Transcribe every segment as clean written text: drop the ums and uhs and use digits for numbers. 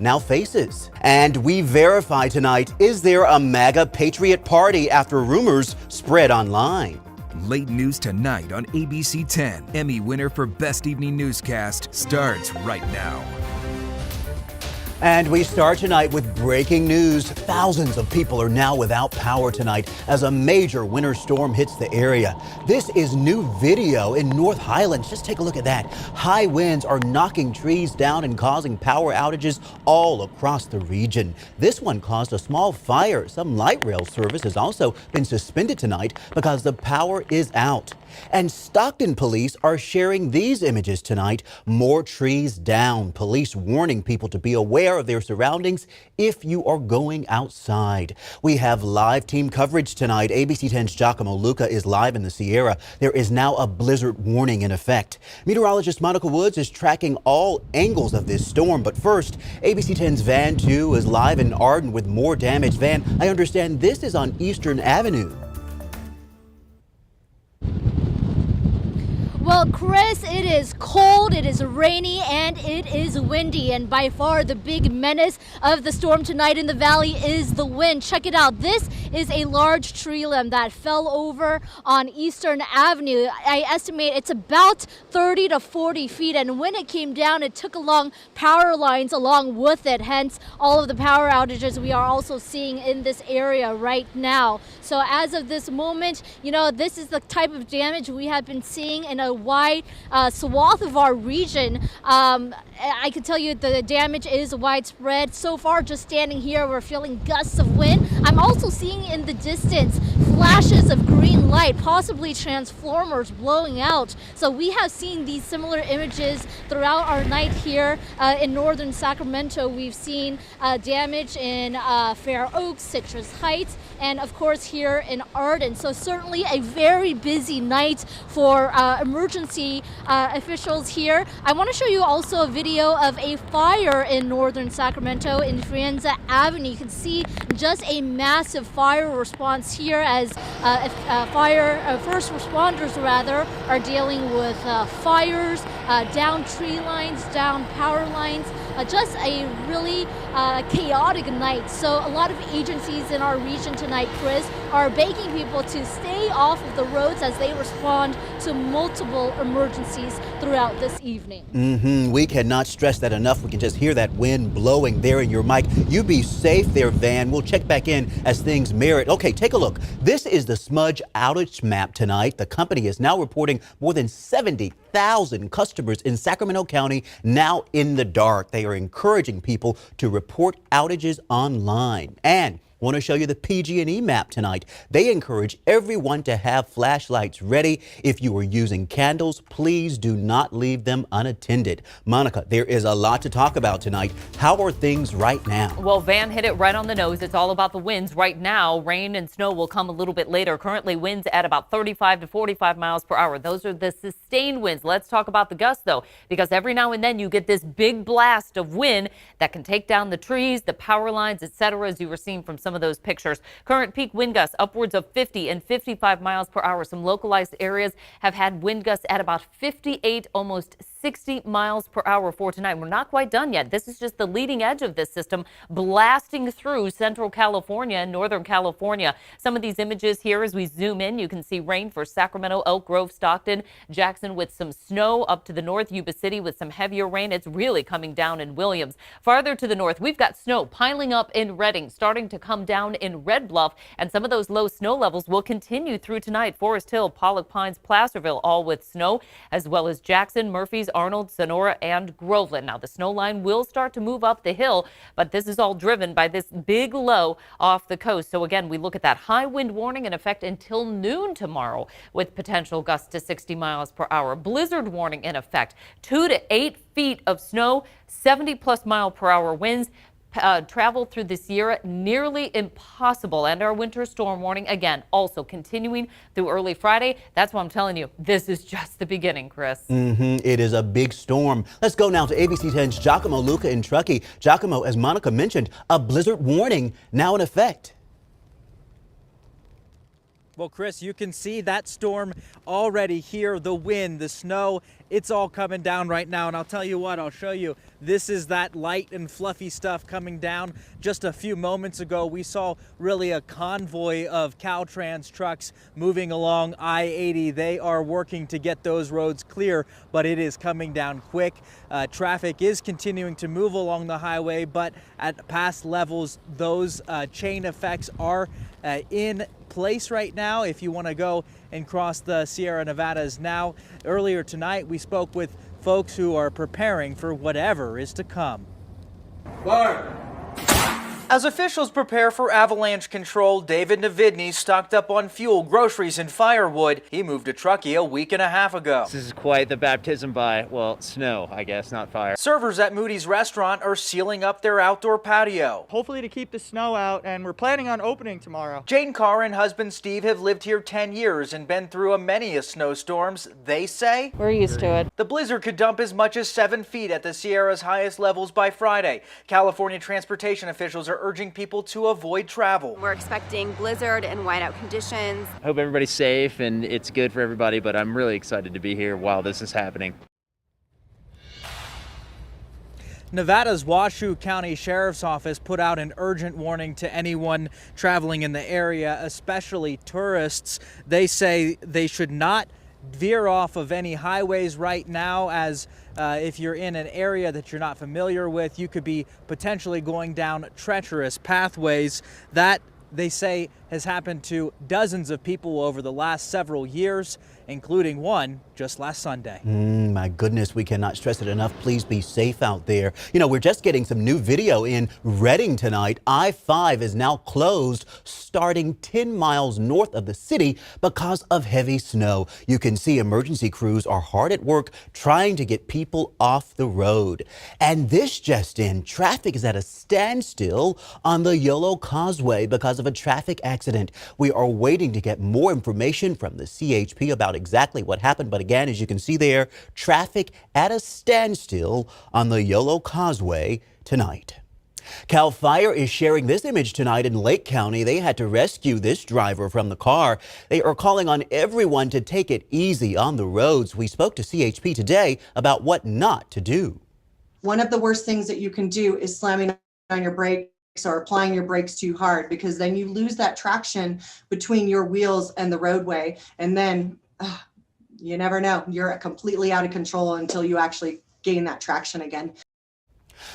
now faces. And we verify tonight, is there a MAGA Patriot Party after rumors spread online? Late news tonight on ABC 10. Emmy winner for Best Evening Newscast starts right now. And we start tonight with breaking news. Thousands of people are now without power tonight as a major winter storm hits the area. This is new video in North Highlands. Just take a look at that. High winds are knocking trees down and causing power outages all across the region. This one caused a small fire. Some light rail service has also been suspended tonight because the power is out. And Stockton police are sharing these images tonight. More trees down. Police warning people to be aware of their surroundings if you are going outside. We have live team coverage tonight. ABC 10's Giacomo Luca is live in the Sierra. There is now a blizzard warning in effect. Meteorologist Monica Woods is tracking all angles of this storm. But first, ABC 10's Van 2 is live in Arden with more damage. Van, I understand this is on Eastern Avenue. Well, Chris, it is cold, it is rainy, and it is windy. And by far the big menace of the storm tonight in the valley is the wind. Check it out. This is a large tree limb that fell over on Eastern Avenue. I estimate it's about 30 to 40 feet. And when it came down, it took along power lines along with it. Hence, all of the power outages we are also seeing in this area right now. So as of this moment, this is the type of damage we have been seeing in a wide swath of our region. I can tell you the damage is widespread. So far, just standing here, we're feeling gusts of wind. I'm also seeing in the distance flashes of green light, possibly transformers blowing out. So we have seen these similar images throughout our night here in northern Sacramento. We've seen damage in Fair Oaks, Citrus Heights, and of course here in Arden. So certainly a very busy night for emergency officials here. I want to show you also a video of a fire in northern Sacramento in Frienza Avenue. You can see just a massive fire response here as first responders are dealing with fires, down tree lines, down power lines. Just a really chaotic night. So a lot of agencies in our region tonight, Chris, are begging people to stay off of the roads as they respond to multiple emergencies throughout this evening. We cannot stress that enough. We can just hear that wind blowing there in your mic. You be safe there, Van. We'll check back in as things merit. Okay, take a look. This is the Smudge outage map tonight. The company is now reporting more than 70,000 customers in Sacramento County now in the dark. They are encouraging people to report outages online. And want to show you the PG&E map tonight. They encourage everyone to have flashlights ready. If you are using candles, please do not leave them unattended. Monica, there is a lot to talk about tonight. How are things right now? Well, Van hit it right on the nose. It's all about the winds right now. Rain and snow will come a little bit later. Currently, winds at about 35 to 45 miles per hour. Those are the sustained winds. Let's talk about the gusts, though, because every now and then you get this big blast of wind that can take down the trees, the power lines, etc., as you were seeing from some of those pictures. Current peak wind gusts upwards of 50 and 55 miles per hour. Some localized areas have had wind gusts at about 58, almost 60 miles per hour for tonight. We're not quite done yet. This is just the leading edge of this system blasting through central California and northern California. Some of these images here as we zoom in, you can see rain for Sacramento, Elk Grove, Stockton, Jackson with some snow up to the north, Yuba City with some heavier rain. It's really coming down in Williams. Farther to the north, we've got snow piling up in Redding, starting to come down in Red Bluff, and some of those low snow levels will continue through tonight. Forest Hill, Pollock Pines, Placerville, all with snow, as well as Jackson, Murphys, Arnold, Sonora, and Groveland. Now, the snow line will start to move up the hill, but this is all driven by this big low off the coast. So again, we look at that high wind warning in effect until noon tomorrow with potential gusts to 60 miles per hour. Blizzard warning in effect, 2 to 8 feet of snow, 70+ mile per hour winds. Travel through the Sierra nearly impossible, and our winter storm warning again also continuing through early Friday. That's why I'm telling you, this is just the beginning, Chris. It is a big storm. Let's go now to ABC 10's Giacomo Luca in Truckee. Giacomo, as Monica mentioned, a blizzard warning now in effect. Well, Chris, you can see that storm already here. The wind, the snow, it's all coming down right now. And I'll tell you what, I'll show you This is that light and fluffy stuff coming down. Just a few moments ago, we saw really a convoy of Caltrans trucks moving along I-80. They are working to get those roads clear, but it is coming down quick. Traffic is continuing to move along the highway, but at past levels, those chain effects are in place right now if you want to go and cross the Sierra Nevadas now. Earlier tonight, we spoke with folks who are preparing for whatever is to come. As officials prepare for avalanche control, David Navidny stocked up on fuel, groceries, and firewood. He moved to Truckee a week and a half ago. This is quite the baptism by, well, snow, I guess, not fire. Servers at Moody's restaurant are sealing up their outdoor patio. Hopefully to keep the snow out, and we're planning on opening tomorrow. Jane Carr and husband Steve have lived here 10 years and been through many snowstorms. They say we're used to it. The blizzard could dump as much as 7 feet at the Sierra's highest levels by Friday. California transportation officials are urging people to avoid travel. We're expecting blizzard and whiteout conditions. I hope everybody's safe and it's good for everybody, but I'm really excited to be here while this is happening. Nevada's Washoe County Sheriff's Office put out an urgent warning to anyone traveling in the area, especially tourists. They say they should not veer off of any highways right now, as if you're in an area that you're not familiar with, you could be potentially going down treacherous pathways. That, they say, has happened to dozens of people over the last several years, including one just last Sunday. My goodness, we cannot stress it enough. Please be safe out there. You know, we're just getting some new video in Redding tonight. I-5 is now closed starting 10 miles north of the city because of heavy snow. You can see emergency crews are hard at work trying to get people off the road. And this just in, traffic is at a standstill on the Yolo Causeway because of a traffic accident. We are waiting to get more information from the CHP about exactly what happened. But again, as you can see there, traffic at a standstill on the Yolo Causeway tonight. CAL FIRE is sharing this image tonight in Lake County. They had to rescue this driver from the car. They are calling on everyone to take it easy on the roads. We spoke to CHP today about what not to do. One of the worst things that you can do is slamming on your brakes or applying your brakes too hard, because then you lose that traction between your wheels and the roadway. And then you never know, you're completely out of control until you actually gain that traction again.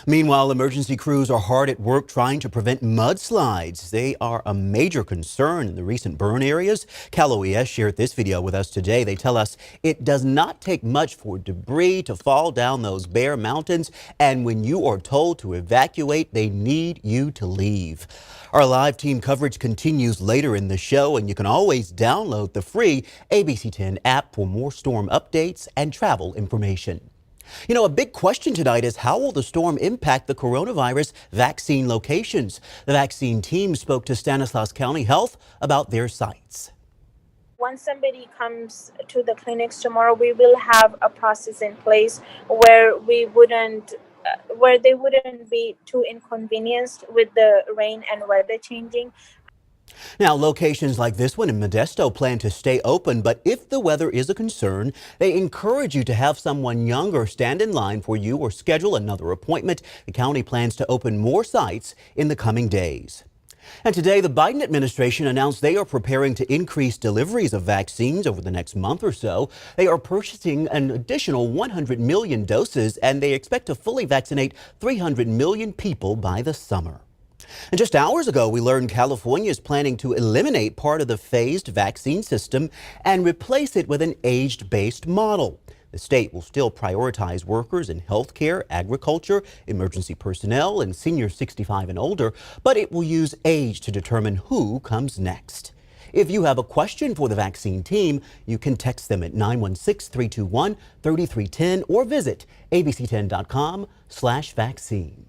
Meanwhile, emergency crews are hard at work trying to prevent mudslides. They are a major concern in the recent burn areas. Cal OES shared this video with us today. They tell us it does not take much for debris to fall down those bare mountains. And when you are told to evacuate, they need you to leave. Our live team coverage continues later in the show, and you can always download the free ABC 10 app for more storm updates and travel information. You know, a big question tonight is how will the storm impact the coronavirus vaccine locations? The vaccine team spoke to Stanislaus County Health about their sites. Once somebody comes to the clinics tomorrow, we will have a process in place where they wouldn't be too inconvenienced with the rain and weather changing. Now, locations like this one in Modesto plan to stay open, but if the weather is a concern, they encourage you to have someone younger stand in line for you or schedule another appointment. The county plans to open more sites in the coming days. And today, the Biden administration announced they are preparing to increase deliveries of vaccines over the next month or so. They are purchasing an additional 100 million doses, and they expect to fully vaccinate 300 million people by the summer. And just hours ago, we learned California is planning to eliminate part of the phased vaccine system and replace it with an age-based model. The state will still prioritize workers in healthcare, agriculture, emergency personnel, and seniors 65 and older, but it will use age to determine who comes next. If you have a question for the vaccine team, you can text them at 916-321-3310 or visit abc10.com/vaccine.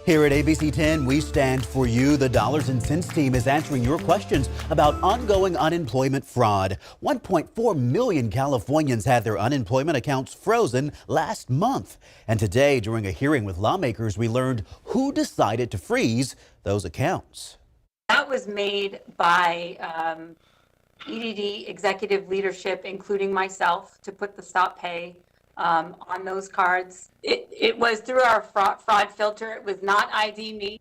Here at ABC 10, we stand for you. The Dollars and Cents team is answering your questions about ongoing unemployment fraud. 1.4 million Californians had their unemployment accounts frozen last month. And today, during a hearing with lawmakers, we learned who decided to freeze those accounts. That was made by EDD executive leadership, including myself, to put the stop pay on those cards. It was through our fraud filter. It was not ID me.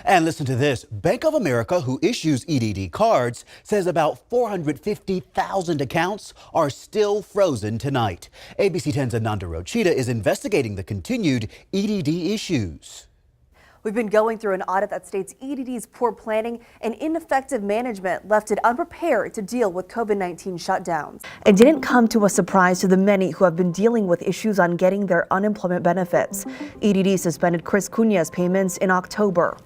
And listen to this. Bank of America, who issues EDD cards, says about 450,000 accounts are still frozen tonight. ABC 10's Ananda Rochita is investigating the continued EDD issues. We've been going through an audit that states EDD's poor planning and ineffective management left it unprepared to deal with COVID-19 shutdowns. It didn't come to a surprise to the many who have been dealing with issues on getting their unemployment benefits. EDD suspended Chris Cunha's payments in October.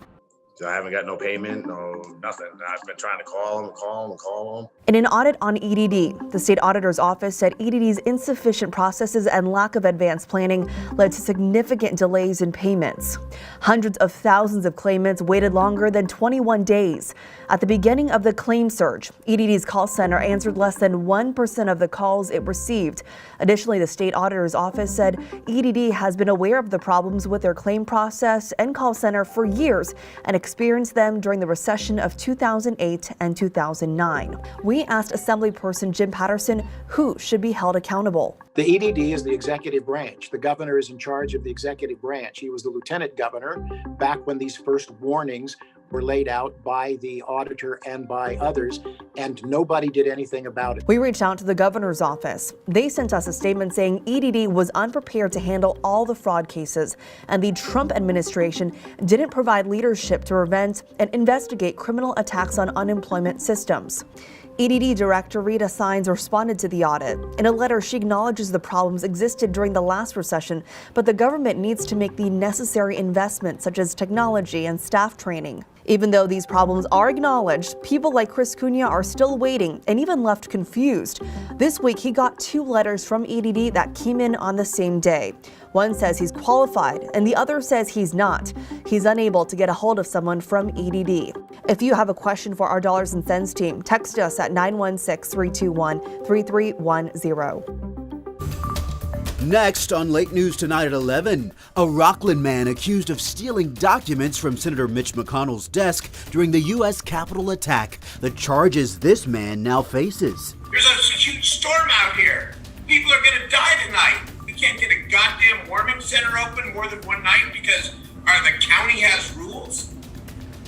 I haven't got no payment, no nothing. I've been trying to call them. In an audit on EDD, the state auditor's office said EDD's insufficient processes and lack of advanced planning led to significant delays in payments. Hundreds of thousands of claimants waited longer than 21 days. At the beginning of the claim surge, EDD's call center answered less than 1% of the calls it received. Additionally, the state auditor's office said EDD has been aware of the problems with their claim process and call center for years and experienced them during the recession of 2008 and 2009. We asked Assemblyperson Jim Patterson who should be held accountable. The EDD is the executive branch. The governor is in charge of the executive branch. He was the lieutenant governor back when these first warnings were laid out by the auditor and by others, and nobody did anything about it. We reached out to the governor's office. They sent us a statement saying EDD was unprepared to handle all the fraud cases, and the Trump administration didn't provide leadership to prevent and investigate criminal attacks on unemployment systems. EDD Director Rita Sines responded to the audit. In a letter, she acknowledges the problems existed during the last recession, but the government needs to make the necessary investments such as technology and staff training. Even though these problems are acknowledged, people like Chris Cunha are still waiting and even left confused. This week, he got 2 letters from EDD that came in on the same day. One says he's qualified and the other says he's not. He's unable to get a hold of someone from EDD. If you have a question for our Dollars and Cents team, text us at 916-321-3310. Next on Late News Tonight at 11, a Rockland man accused of stealing documents from Senator Mitch McConnell's desk during the U.S. Capitol attack. The charges this man now faces. There's a huge storm out here. People are going to die tonight. We can't get a goddamn warming center open more than one night because the county has rules.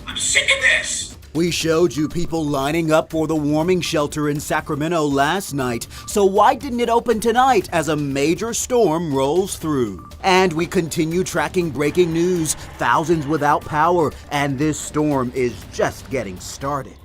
I'm sick of this. We showed you people lining up for the warming shelter in Sacramento last night. So why didn't it open tonight as a major storm rolls through? And we continue tracking breaking news, thousands without power, and this storm is just getting started.